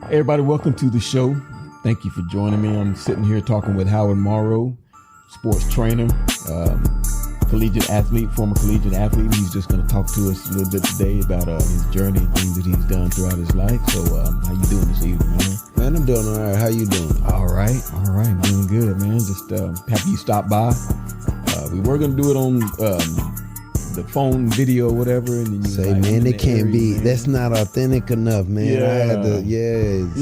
Hey everybody, welcome to the show. Thank you for joining me. I'm sitting here talking with Howard Morrow, sports trainer, collegiate athlete, former collegiate athlete. He's just going to talk to us a little bit today about his journey and things that he's done throughout his life. So how you doing this evening, man? Man, I'm doing all right. How you doing? All right. Doing good, man. Just happy you stopped by. We were going to do it on the phone video or whatever. And then you say, like, man, it can't be. Man. That's not authentic enough, man. Yeah. I had to,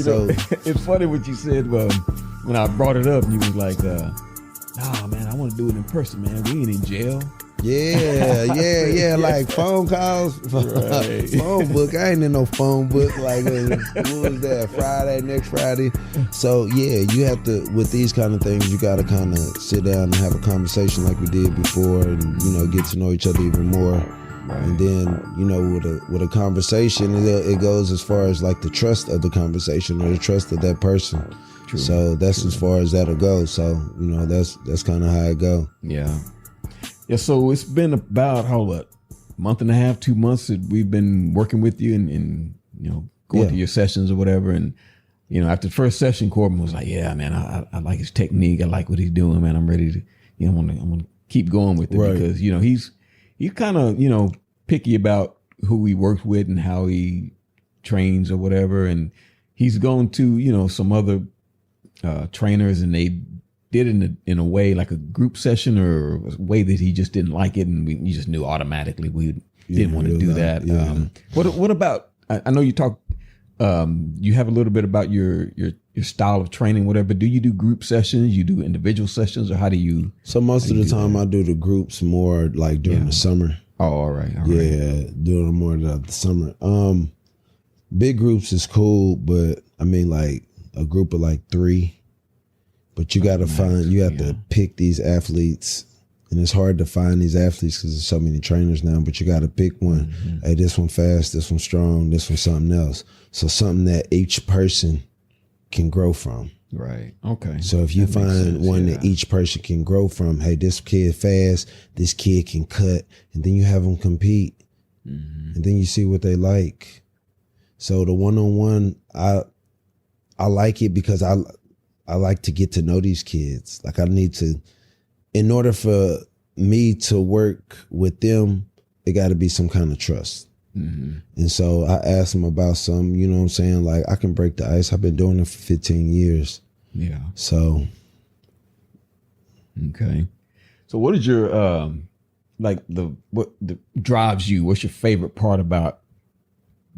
know, it's funny what you said when I brought it up and you was like, nah, man, I want to do it in person, man. We ain't in jail. Yeah. Like phone calls, right. Phone book. I ain't in no phone book. Like, what was that? Next Friday. So, yeah, you have to, with these kind of things, you got to kind of sit down and have a conversation like we did before and, get to know each other even more. Right. And then, with a conversation, it goes as far as like the trust of the conversation or the trust of that person. True. So that's as far as that'll go. So, that's kind of how it go. Yeah. Yeah, so it's been about, month and a half, 2 months that we've been working with you and going to your sessions or whatever. And, after the first session, Corbin was like, yeah, man, I like his technique. I like what he's doing, man. I'm ready to, I'm going to keep going with it. Right. Because, he's kind of, picky about who he works with and how he trains or whatever. And he's going to, some other trainers and they did it in a way like a group session or a way that he just didn't like it, and you just knew automatically we didn't want to do that. Yeah. What about? I know you talk. You have a little bit about your style of training, whatever. Do you do group sessions? You do individual sessions, or how do you? So most of the time, I do the groups more like during the summer. Oh, all right. Yeah, doing them more the summer. Big groups is cool, but I mean like a group of like 3. But you got to to pick these athletes, and it's hard to find these athletes because there's so many trainers now, but you got to pick one. Mm-hmm. Hey, this one fast, this one strong, this one something else. So something that each person can grow from. Right. Okay. So if you find one that each person can grow from, hey, this kid fast, this kid can cut, and then you have them compete, and then you see what they like. So the one-on-one, I like it because I like to get to know these kids. Like I need to, in order for me to work with them, it got to be some kind of trust. Mm-hmm. And so I asked them about some, you know what I'm saying? Like I can break the ice. I've been doing it for 15 years. Yeah. So. Okay. So what is your, what drives you? What's your favorite part about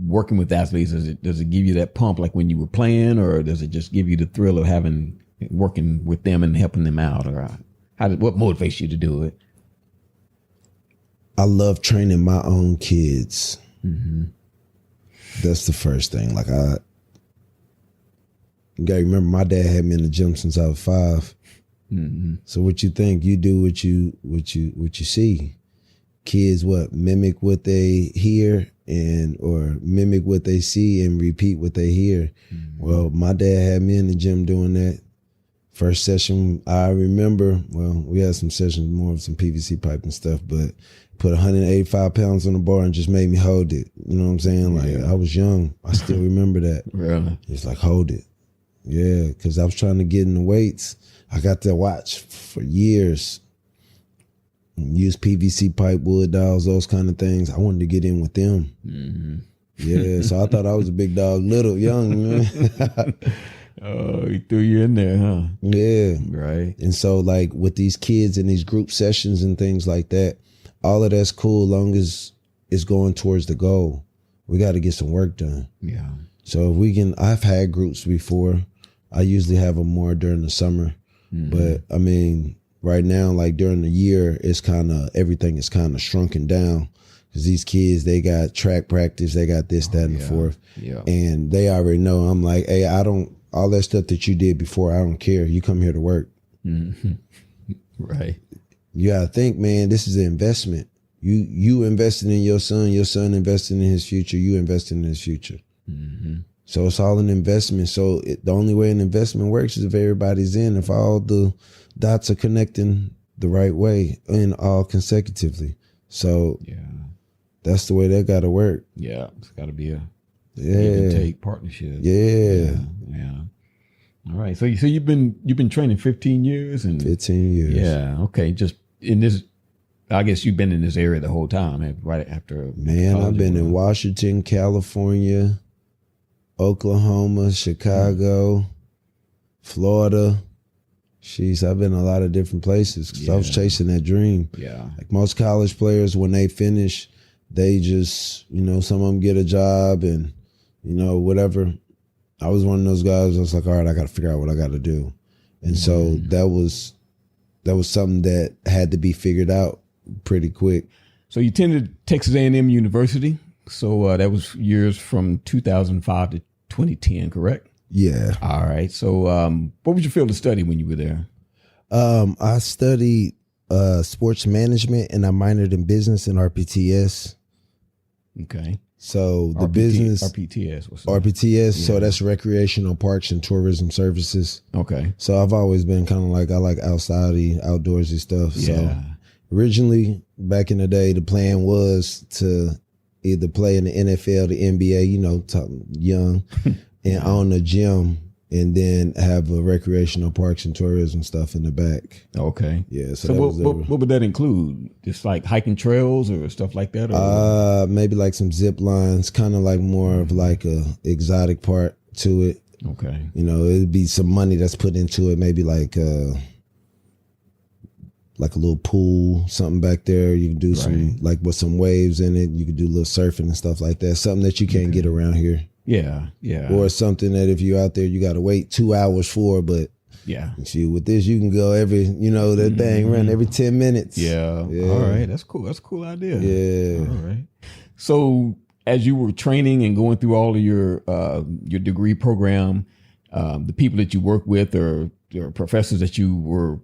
working with athletes? Does it give you that pump like when you were playing, or does it just give you the thrill of working with them and helping them out, or what motivates you to do it? I love training my own kids. Mm-hmm. That's the first thing. Like you gotta remember, my dad had me in the gym since I was 5. Mm-hmm. So what you think? You do what you see. Kids mimic what they hear or mimic what they see and repeat what they hear. Mm-hmm. Well, my dad had me in the gym doing that. First session, I remember, we had some sessions more of some PVC pipe and stuff, but put 185 pounds on the bar and just made me hold it. You know what I'm saying? Like I was young. I still remember that. Really? It's like, hold it. Yeah, because I was trying to get in the weights. I got to watch for years. Use PVC pipe, wood dolls, those kind of things. I wanted to get in with them. Mm-hmm. Yeah, so I thought I was a big dog, young, man. Oh, he threw you in there, huh? Yeah. Right. And so like with these kids and these group sessions and things like that, all of that's cool long as it's going towards the goal. We got to get some work done. Yeah. So if I've had groups before. I usually have them more during the summer. Mm-hmm. But I mean, right now, like during the year, everything is kind of shrunken down because these kids, they got track practice, they got this, that, and the fourth. Yeah. And they already know. I'm like, hey, all that stuff that you did before, I don't care. You come here to work. Mm-hmm. Right. You gotta think, man, this is an investment. You investing in your son investing in his future, you investing in his future. Mm-hmm. So it's all an investment. So the only way an investment works is if everybody's in, if all the dots are connecting the right way and all consecutively. So that's the way that got to work. Yeah, it's got to be Yeah. Give and take partnership. Yeah. Yeah. All right. So you've been training 15 years and 15 years. Yeah. Okay. Just in this, I guess you've been in this area the whole time, right after. Man, I've been in Washington, California, Oklahoma, Chicago, Florida. Jeez, I've been in a lot of different places because I was chasing that dream. Yeah. Like most college players, when they finish, they just, some of them get a job and, whatever. I was one of those guys. I was like, all right, I got to figure out what I got to do. And so that was something that had to be figured out pretty quick. So you attended Texas A&M University. So that was years from 2005 to 2010, correct? Yeah. All right. So what was your field of study when you were there? I studied sports management and I minored in business and RPTS. Okay. So the business RPTS. What's that? RPTS. So that's recreational parks and tourism services. Okay. So I've always been kind of like, I like outdoorsy stuff. Yeah. So originally back in the day, the plan was to either play in the NFL, the NBA, young, and own a gym, and then have a recreational parks and tourism stuff in the back. Okay. Yeah. So what would that include? Just like hiking trails or stuff like that? Or? Maybe like some zip lines, kind of like more of like a exotic part to it. Okay. It'd be some money that's put into it. Maybe like a little pool, something back there. You can do some like with some waves in it. You could do a little surfing and stuff like that. Something that you can't get around here. Yeah, yeah. Or something that if you're out there, you got to wait 2 hours for. But see, with this, you can go every, that thing run every 10 minutes. Yeah. All right. That's cool. That's a cool idea. Yeah. All right. So as you were training and going through all of your degree program, the people that you work with or professors that you were,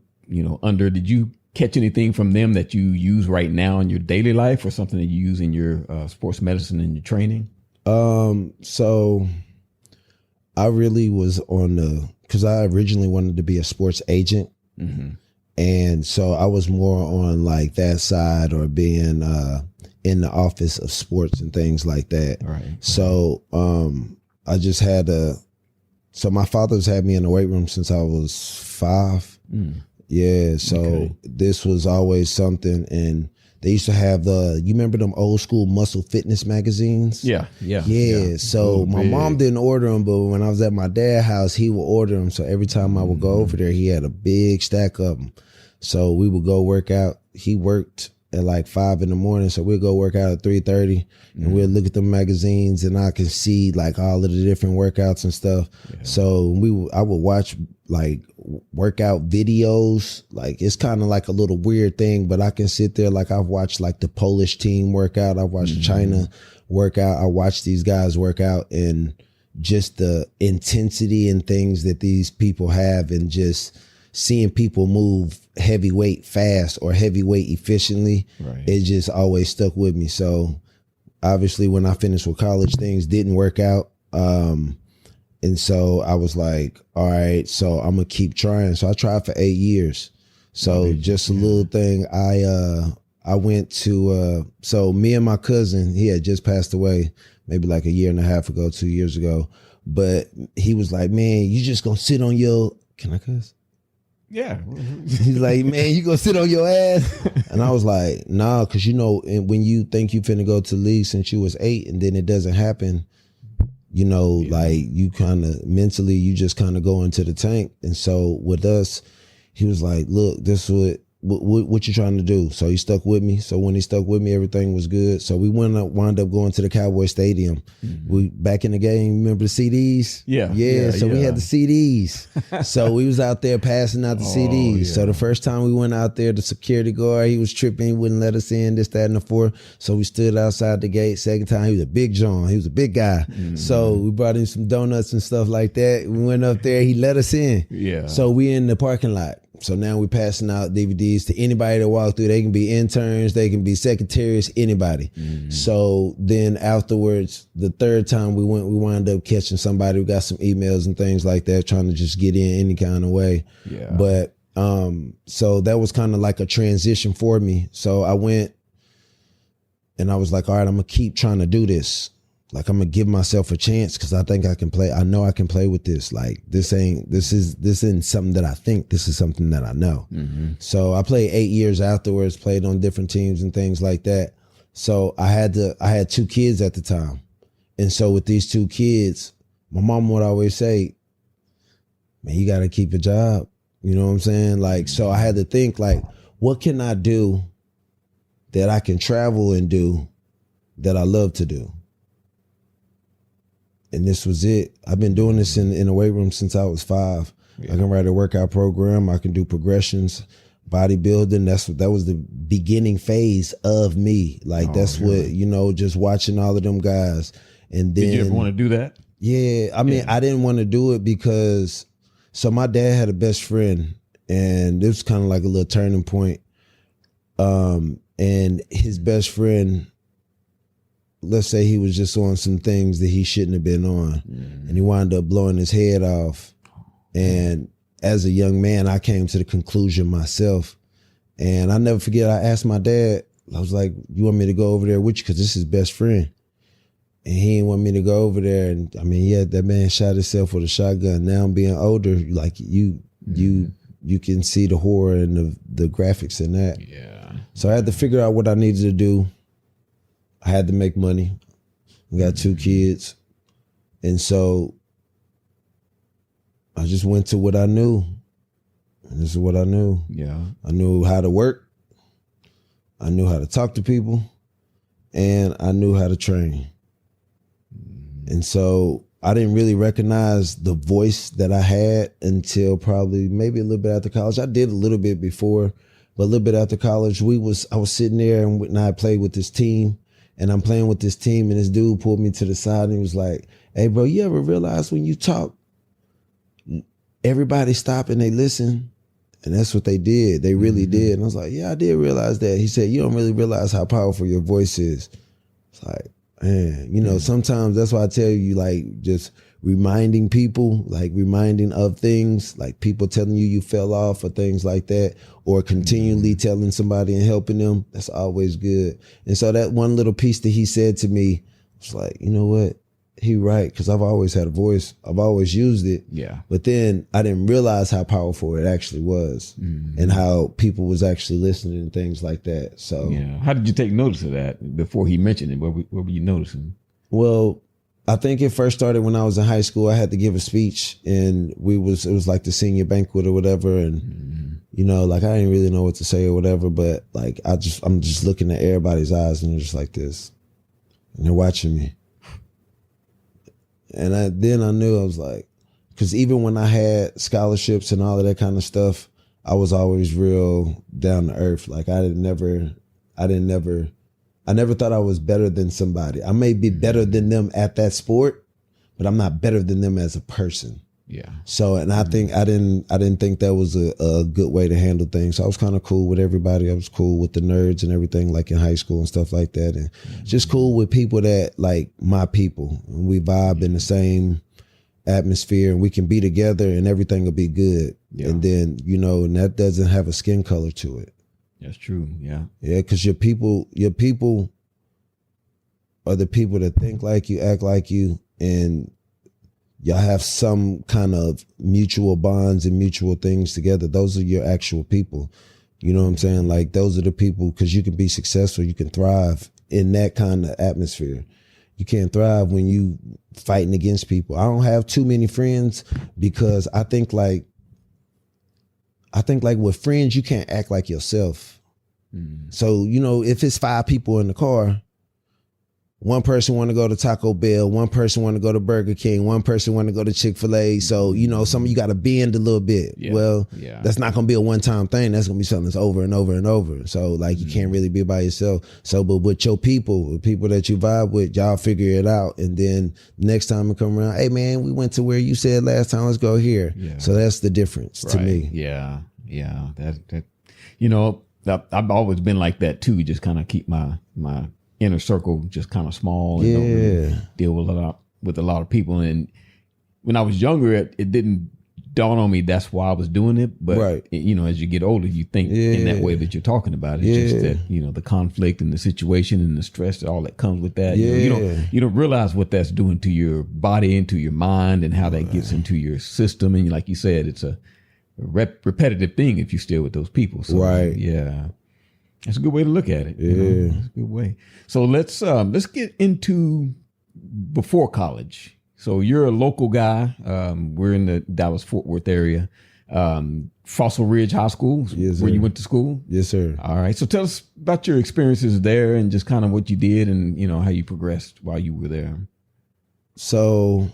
under, did you catch anything from them that you use right now in your daily life or something that you use in your sports medicine and your training? So I really was because I originally wanted to be a sports agent. Mm-hmm. And so I was more on like that side or being, in the office of sports and things like that. Right. So, I just had so my father's had me in the weight room since I was 5. Mm. Yeah. So this was always something. And they used to have you remember them old school muscle fitness magazines? Yeah. So my mom didn't order them, but when I was at my dad's house, he would order them. So every time I would go over there, he had a big stack of them. So we would go work out. He worked at like 5 a.m. So we'd go work out at 3:30 and we'd look at the magazines and I could see like all of the different workouts and stuff. Yeah. So I would watch like workout videos. Like it's kind of like a little weird thing, but I can sit there. Like I've watched like the Polish team workout. I've watched China workout. I watched these guys work out and just the intensity and things that these people have and just seeing people move heavyweight fast or heavyweight efficiently, it just always stuck with me. So obviously when I finished with college, things didn't work out. And so I was like, all right, so I'm going to keep trying. So I tried for 8 years. So just a little thing. I went to, so me and my cousin, he had just passed away maybe like 1.5 years ago, 2 years ago. But he was like, man, you just going to sit on can I cuss? Yeah. He's like, man, you gonna sit on your ass? And I was like, nah, because when you think you finna go to the league since you was 8 and then it doesn't happen, like you kind of mentally, you just kind of go into the tank. And so with us, he was like, look, this is what you trying to do? So he stuck with me. So when he stuck with me, everything was good. So we wound up going to the Cowboy Stadium. Mm-hmm. We back in the game, remember the CDs? Yeah. So we had the CDs. So we was out there passing out the CDs. Yeah. So the first time we went out there, the security guard, he was tripping, he wouldn't let us in, this, that, and the fourth. So we stood outside the gate. Second time, he was a big John. He was a big guy. Mm-hmm. So we brought in some donuts and stuff like that. We went up there, he let us in. Yeah. So we in the parking lot. So now we're passing out DVDs to anybody that walk through. They can be interns, they can be secretaries, anybody. Mm-hmm. So then afterwards, the third time we wound up catching somebody who got some emails and things like that, trying to just get in any kind of way. Yeah. But so that was kind of like a transition for me. So I went and I was like, all right, I'm gonna keep trying to do this. Like, I'm gonna give myself a chance because I think I can play. I know I can play with this. Like, this isn't something that I think. This is something that I know. Mm-hmm. So I played 8 years afterwards, played on different teams and things like that. So I had 2 kids at the time. And so with these 2 kids, my mom would always say, man, you got to keep a job. You know what I'm saying? Like, so I had to think, like, what can I do that I can travel and do that I love to do? And this was it. I've been doing this in a weight room since I was 5. Yeah. I can write a workout program. I can do progressions, bodybuilding. That was the beginning phase of me. Like, what, just watching all of them guys. And then, did you ever want to do that? Yeah. I mean, I didn't want to do it because, so my dad had a best friend, and it was kind of like a little turning point. And his best friend, let's say he was just on some things that he shouldn't have been on, and he wound up blowing his head off. And as a young man, I came to the conclusion myself, and I never forget, I asked my dad, I was like, you want me to go over there with you? Because this is his best friend. And he didn't want me to go over there. And I mean, yeah, that man shot himself with a shotgun. Now I'm being older, like you can see the horror and the graphics in that. Yeah. So I had to figure out what I needed to do. I had to make money. I got 2 kids. And so I just went to what I knew. And this is what I knew. Yeah. I knew how to work. I knew how to talk to people. And I knew how to train. And so I didn't really recognize the voice that I had until probably maybe a little bit after college. I did a little bit before, but a little bit after college, I was sitting there and I played with this team. And I'm playing with this team, and this dude pulled me to the side and he was like, hey, bro, you ever realize when you talk, everybody stop and they listen? And that's what they did. They really did. And I was like, yeah, I did realize that. He said, you don't really realize how powerful your voice is. It's like, man, sometimes that's why I tell you, like, just reminding people, like reminding of things, like people telling you fell off or things like that, or continually telling somebody and helping them, that's always good. And so that one little piece that he said to me was like, you know what? He right, because I've always had a voice. I've always used it. Yeah. But then I didn't realize how powerful it actually was, and how people was actually listening and things like that. So yeah. How did you take notice of that before he mentioned it? What were you noticing? Well, I think it first started when I was in high school. I had to give a speech, and it was like the senior banquet or whatever, and like I didn't really know what to say or whatever, but like I'm just looking at everybody's eyes, and they're just like this, and they're watching me. And then I knew, I was like, because even when I had scholarships and all of that kind of stuff, I was always real down to earth. Like I never thought I was better than somebody. I may be better than them at that sport, but I'm not better than them as a person. Yeah. So, and I think I didn't think that was a good way to handle things. So I was kind of cool with everybody. I was cool with the nerds and everything, like in high school and stuff like that. And just cool with people that like my people. We vibe in the same atmosphere, and we can be together and everything will be good. Yeah. And then, and that doesn't have a skin color to it. That's true. Yeah. Yeah. Cause your people are the people that think like you, act like you, and y'all have some kind of mutual bonds and mutual things together. Those are your actual people. You know what I'm saying? Like those are the people, because you can be successful, you can thrive in that kind of atmosphere. You can't thrive when you fighting against people. I don't have too many friends because I think like with friends, you can't act like yourself. So, if it's 5 people in the car, one person want to go to Taco Bell, one person want to go to Burger King, one person want to go to Chick-fil-A. So, some of you got to bend a little bit. Yeah. Well, that's not going to be a one-time thing. That's going to be something that's over and over and over. So, like, you can't really be by yourself. So, but with your people, with people that you vibe with, y'all figure it out. And then next time it come around, hey, man, we went to where you said last time, let's go here. Yeah. So that's the difference to me. Yeah. Yeah. That I've always been like that, too. Just kind of keep my inner circle just kind of small and don't really deal with a lot of people. And when I was younger, it didn't dawn on me that's why I was doing it. But Right. you know, as you get older, you think in that way that you're talking about. It's just that, you know, the conflict and the situation and the stress, all that comes with that. Yeah. You know, you don't realize what that's doing to your body, into your mind, and how that gets into your system. And like you said, it's a repetitive thing if you stay with those people. So, Right. yeah. That's a good way to look at it. Yeah. You know? That's a good way. So let's get into before college. So you're a local guy. We're in the Dallas-Fort Worth area. Fossil Ridge High School, yes, where sir. you went to school? Yes, sir. All right. So tell us about your experiences there and just kind of what you did and, you know, how you progressed while you were there. So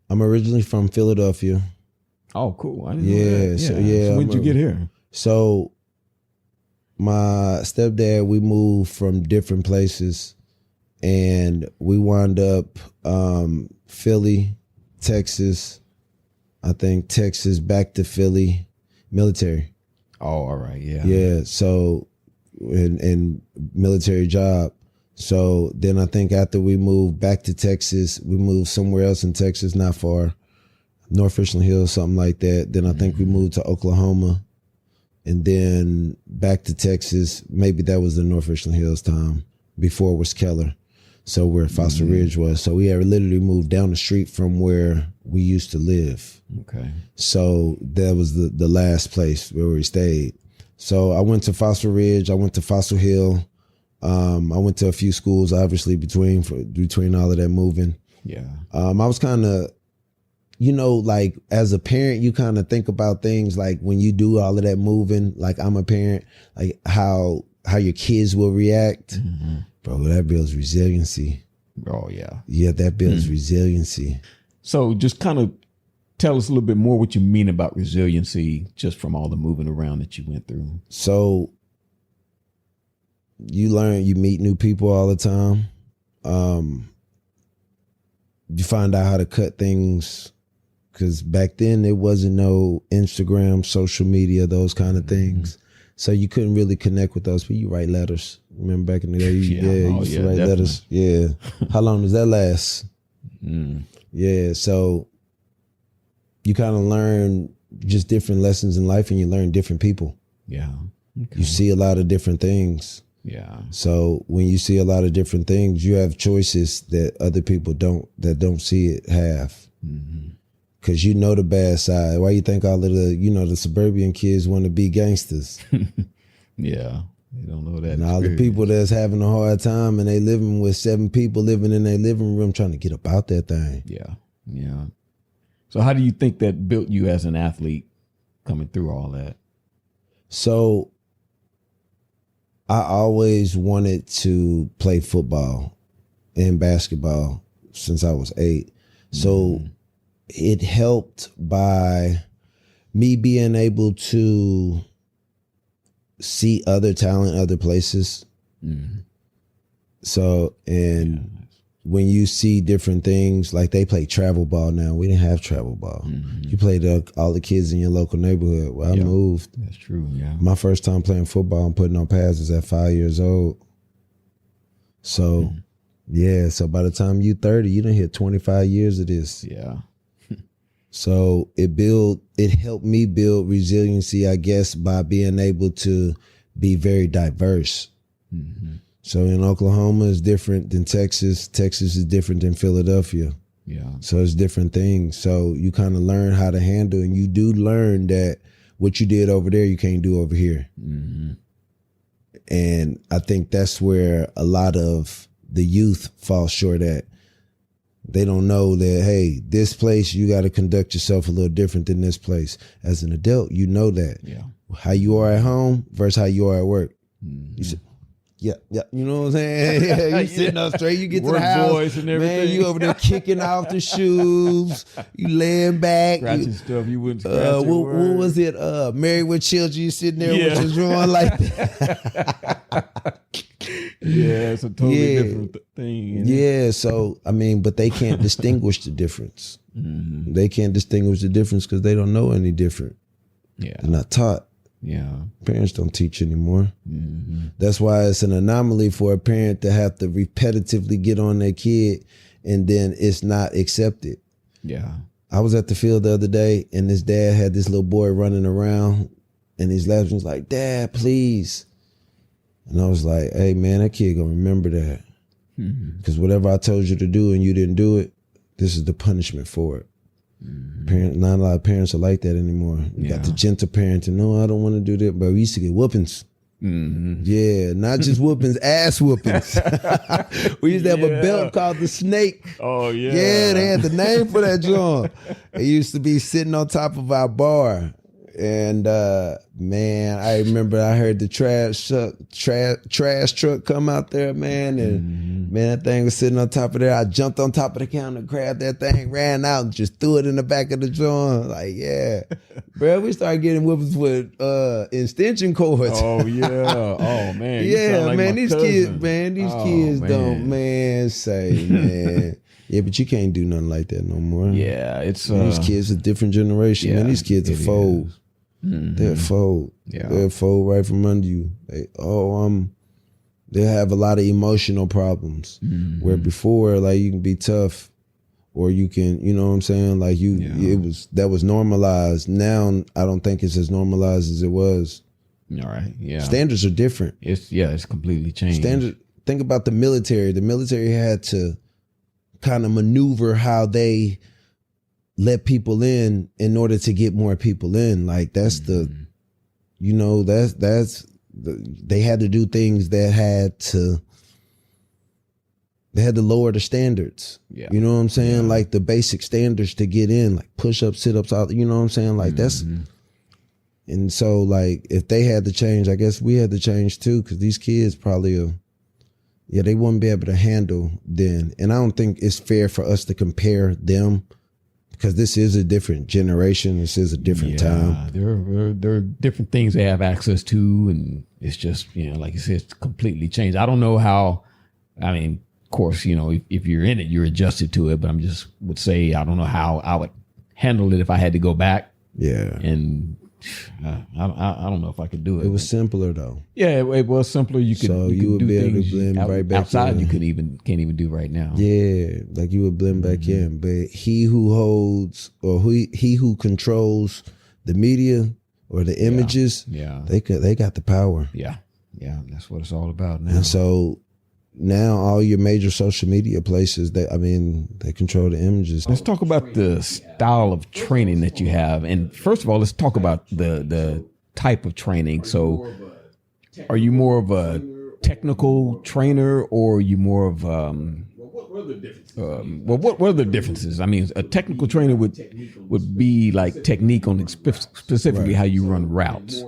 I'm originally from Philadelphia. Oh, cool. I didn't know that. So when did you get here? So my stepdad, we moved from different places, and we wound up Philly, Texas. I think Texas back to Philly, military. Oh, all right. Yeah. Yeah. So, and military job. So then I think after we moved back to Texas, we moved somewhere else in Texas, not far, North Richland Hills, something like that. Then I think we moved to Oklahoma, and then back to Texas. Maybe that was the North Richland Hills time. Before it was Keller. So where Fossil Ridge was. So we had literally moved down the street from where we used to live. Okay. So that was the last place where we stayed. So I went to Fossil Ridge. I went to Fossil Hill. I went to a few schools, obviously, between all of that moving. Yeah. I was kind of, you know, like as a parent, you kind of think about things like when you do all of that moving, like I'm a parent, like how your kids will react. Mm-hmm. Bro, that builds resiliency. Oh, yeah. Yeah, that builds resiliency. So just kind of tell us a little bit more what you mean about resiliency just from all the moving around that you went through. So you meet new people all the time. You find out how to cut things, because back then there wasn't no Instagram, social media, those kind of things. So you couldn't really connect with those people. You write letters. Remember back in the day? You used to write letters. Yeah. How long does that last? Yeah. So you kind of learn just different lessons in life, and you learn different people. Yeah. Okay. You see a lot of different things. Yeah. So when you see a lot of different things, you have choices that other people don't see it have. Because you know the bad side. Why you think all of the suburban kids want to be gangsters? Yeah. They don't know that. And all the people that's having a hard time, and they living with 7 people living in their living room trying to get about that thing. Yeah. Yeah. So how do you think that built you as an athlete coming through all that? So I always wanted to play football and basketball since I was 8. So it helped by me being able to see other talent other places. So, and when you see different things, like they play travel ball now. We didn't have travel ball. You played all the kids in your local neighborhood. Well, I moved. That's true, yeah. My first time playing football and putting on pads was at 5 years old. So, yeah. So by the time you 30, you done hit 25 years of this. Yeah. So it helped me build resiliency, I guess, by being able to be very diverse. So in Oklahoma is different than Texas. Texas is different than Philadelphia. Yeah. So it's different things. So you kind of learn how to handle, and you do learn that what you did over there, you can't do over here. And I think that's where a lot of the youth fall short at. They don't know that, hey, this place, you got to conduct yourself a little different than this place. As an adult, you know that. Yeah. How you are at home versus how you are at work. You say, yeah, you know what I'm saying? Yeah, you sitting up straight, you get to the house, voice and everything. man, you over there kicking off the shoes, you laying back. Scratching stuff you wouldn't scratch. What was it? Married with Children, you sitting there with your drawing like that. Yeah, it's a totally different thing. Yeah, so, I mean, but they can't distinguish the difference. They can't distinguish the difference because they don't know any different. Yeah. They're not taught. Yeah. Parents don't teach anymore. That's why it's an anomaly for a parent to have to repetitively get on their kid, and then it's not accepted. Yeah. I was at the field the other day, and this dad had this little boy running around, and his last was like, "Dad, please." And I was like, "Hey, man, that kid gonna remember that. Because whatever I told you to do and you didn't do it, this is the punishment for it." Not a lot of parents are like that anymore. You got the gentle parent, and no, I don't want to do that, but we used to get whoopings. Yeah, not just whoopings, ass whoopings. We used to have a belt called the Snake. Oh yeah. Yeah, they had the name for that joint. It used to be sitting on top of our bar. And man, I remember I heard the trash truck come out there, man, and man, that thing was sitting on top of there. I jumped on top of the counter, grabbed that thing, ran out, and just threw it in the back of the joint. Like, yeah, bro, we started getting whoopings with extension cords. Oh yeah, oh man, yeah, like man, these cousin. kids don't, man, say, man. Yeah, but you can't do nothing like that no more. Yeah, it's these kids a different generation, man. These kids are fold. They're fold. Yeah. They're fold right from under you. They have a lot of emotional problems. Where before, like, you can be tough, or you can, you know what I'm saying? Like that was normalized. Now I don't think it's as normalized as it was. All right. Yeah. Standards are different. It's completely changed. Think about the military. The military had to kind of maneuver how they let people in order to get more people in. Like that's they had to do things that they had to lower the standards. Yeah. You know what I'm saying? Yeah. Like the basic standards to get in, like push-ups, sit-ups, all, you know what I'm saying? Like that's, and so like if they had to change, I guess we had to change too, because these kids probably they wouldn't be able to handle then. And I don't think it's fair for us to compare them, because this is a different generation. This is a different time. There are different things they have access to, and it's just, like you said, it's completely changed. I don't know how, I mean, of course, if you're in it, you're adjusted to it, but I'm just would say, I don't know how I would handle it if I had to go back. Yeah. And I don't know if I could do it. It was simpler though. Yeah, it was simpler. You would be able to blend right back outside. in. You can't even do right now. Yeah, like you would blend back in. But he who holds, or he who controls the media or the images, they got the power. Yeah, that's what it's all about now. And so now all your major social media places, they control the images. Let's talk about the style of training that you have. And first of all, let's talk about the type of training. So are you more of a technical trainer, or are you more of what are the differences? I mean, a technical trainer would be like technique on specifically how you run routes.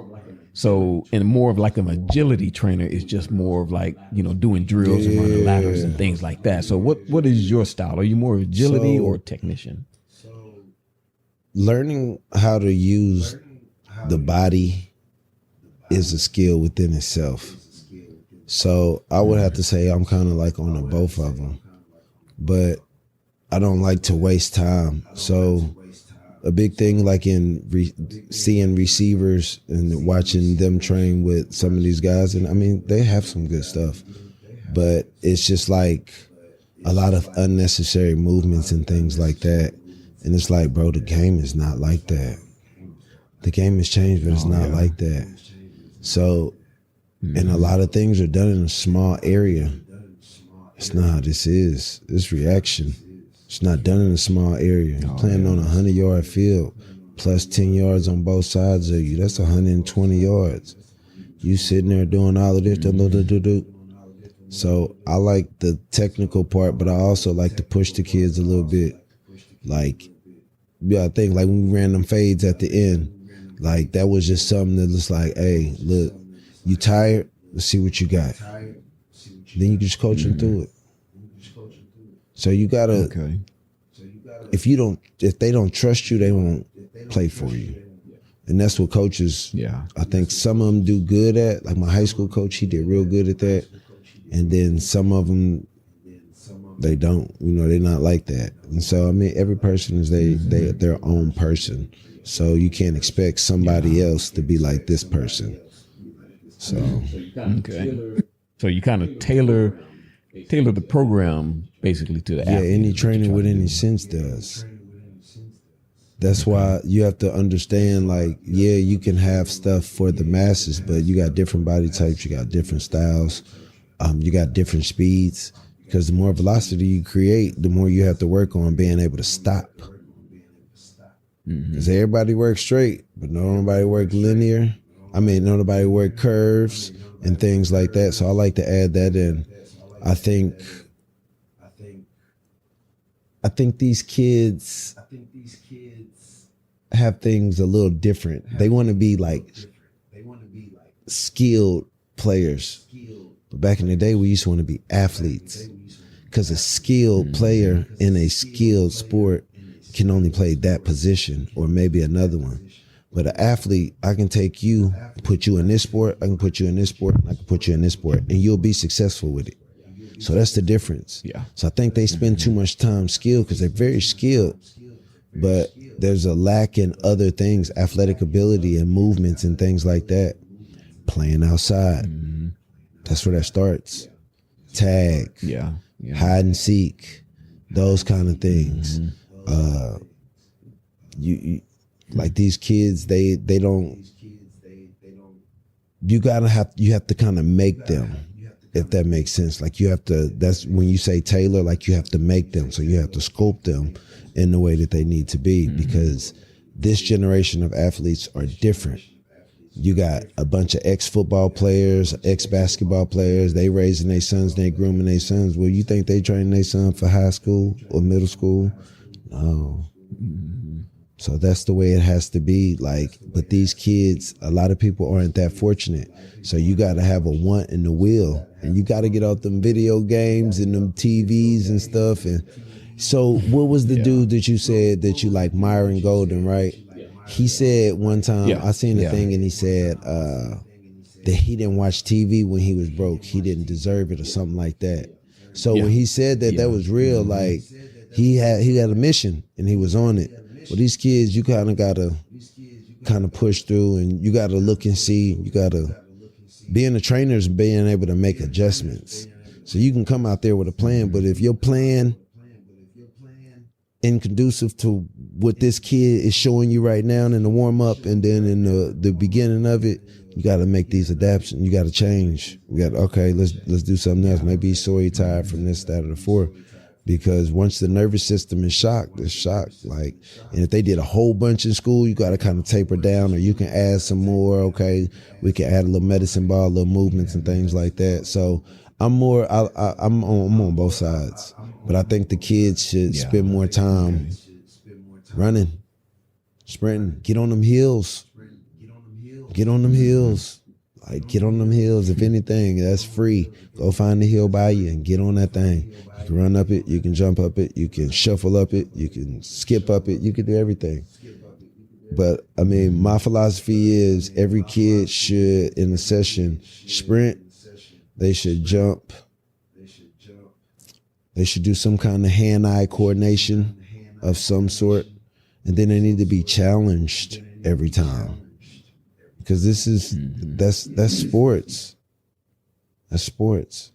So, and more of like an agility trainer is just more of like, doing drills and running ladders and things like that. So what is your style? Are you more agility or technician? Learning how to use the body is a skill within itself. So I would have to say I'm kind of like on both of them, but I don't like to waste time. So a big thing, like in seeing receivers and watching them train with some of these guys, and I mean, they have some good stuff, but it's just like a lot of unnecessary movements and things like that. And it's like, bro, the game is not like that. The game has changed, but it's not like that. So, and a lot of things are done in a small area. It's not how this is. It's reaction. It's not done in a small area. You're playing on a 100-yard field, plus 10 yards on both sides of you. That's 120 yards. You sitting there doing all of this. So I like the technical part, but I also like to push the kids a little bit. Like, I think like when we ran them fades at the end, like that was just something that was like, hey, look, you tired? Let's see what you got. Then you can just coach them through it. So you gotta, if they don't trust you, they won't play for you. And that's what coaches, I think some of them do good at. Like my high school coach, he did real good at that. And then some of them, they don't, they're not like that. And so, I mean, every person is their own person. So you can't expect somebody else to be like this person. So, So you kind of tailor the program basically to the athlete. Yeah, any trainer with any sense does. That's why you have to understand, like, yeah, you can have stuff for the masses, but you got different body types, you got different styles, you got different speeds. Because the more velocity you create, the more you have to work on being able to stop. Because everybody works straight, but nobody work linear. Nobody work curves and things like that. So I like to add that in. I think these kids have things a little different. They want to be like skilled players. But back in the day, we used to want to be athletes. Because a skilled player in a skilled sport can only play that position or maybe another one. But an athlete, I can take you, put you in this sport, I can put you in this sport, and I can put you in this sport, and you'll be successful with it. So that's the difference. Yeah. So I think they spend too much time skilled because they're very skilled, but there's a lack in other things, athletic ability and movements and things like that. Playing outside. That's where that starts. Tag. Yeah. Hide and seek. Those kind of things. You like these kids, they don't. You have to kind of make them, if that makes sense. Like you have to. That's when you say tailor. Like you have to make them. So you have to sculpt them in the way that they need to be, because this generation of athletes are different. You got a bunch of ex-football players, ex-basketball players. They raising their sons, they grooming their sons. Well, you think they training their son for high school or middle school? No. So that's the way it has to be. Like, but these kids, a lot of people aren't that fortunate. So you got to have a want and a will, and you got to get off them video games and them TVs and stuff. And so, what was the dude that you said that you like, Myron Golden, right? He said one time, I seen a thing, and he said that he didn't watch TV when he was broke. He didn't deserve it or something like that. So when he said that, that was real. Like he had a mission and he was on it. Well, these kids, you kind of gotta push through, and you gotta look and see. You gotta being a trainer is being able to make adjustments. So you can come out there with a plan, but if your plan inconducive to what this kid is showing you right now in the warm up, and then in the beginning of it, you got to make these adaptations. You got to change. Let's do something else. Maybe he's sorry tired from this, that, or the fourth. Because once the nervous system is shocked, it's shocked. Like, and if they did a whole bunch in school, you got to kind of taper down, or you can add some more. Okay, we can add a little medicine ball, a little movements and things like that. So I'm on both sides, but I think the kids should spend more time running, sprinting, get on them hills. Like, get on them hills. If anything, that's free. Go find the hill by you and get on that thing. You can run up it. You can jump up it. You can shuffle up it. You can skip up it. You can do everything. But, I mean, my philosophy is every kid should, in a session, sprint. They should jump. They should do some kind of hand-eye coordination of some sort. And then they need to be challenged every time. Because that's sports. That's sports.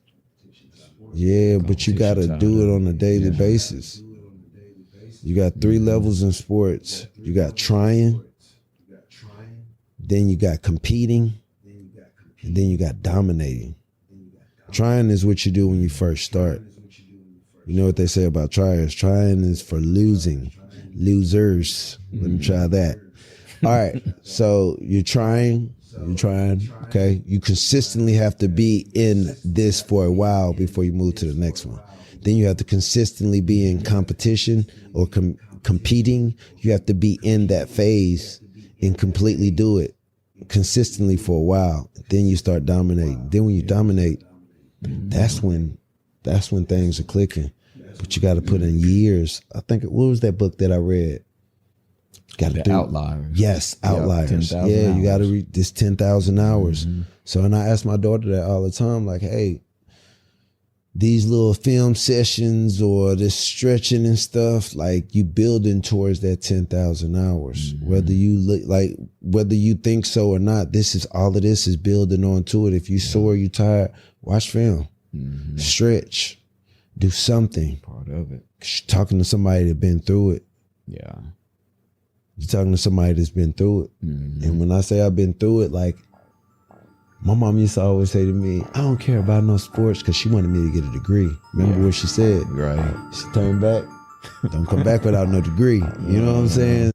Yeah, but you got to do it on a daily basis. You got 3 levels in sports. You got trying, then you got competing, and then you got dominating. Trying is what you do when you first start. You know what they say about tryers? Trying is for losing. Losers. Let me try that. All right, so you're trying, okay? You consistently have to be in this for a while before you move to the next one. Then you have to consistently be in competition or competing. You have to be in that phase and completely do it consistently for a while. Then you start dominating. Then when you dominate, that's when things are clicking. But you got to put in years. I think, what was that book that I read? Outliers. Yes, Outliers. You got to read this 10,000 hours. Mm-hmm. So, and I ask my daughter that all the time, like, hey, these little film sessions or this stretching and stuff, like, you building towards that 10,000 hours. Mm-hmm. Whether you think so or not, all of this is building onto it. If you sore, you tired, watch film, stretch, do something. Part of it. Talking to somebody that been through it. Yeah. You're talking to somebody that's been through it. And when I say I've been through it, like, my mom used to always say to me, I don't care about no sports, because she wanted me to get a degree. Remember what she said? Right. She turned back. Don't come back without no degree. You know what I'm saying?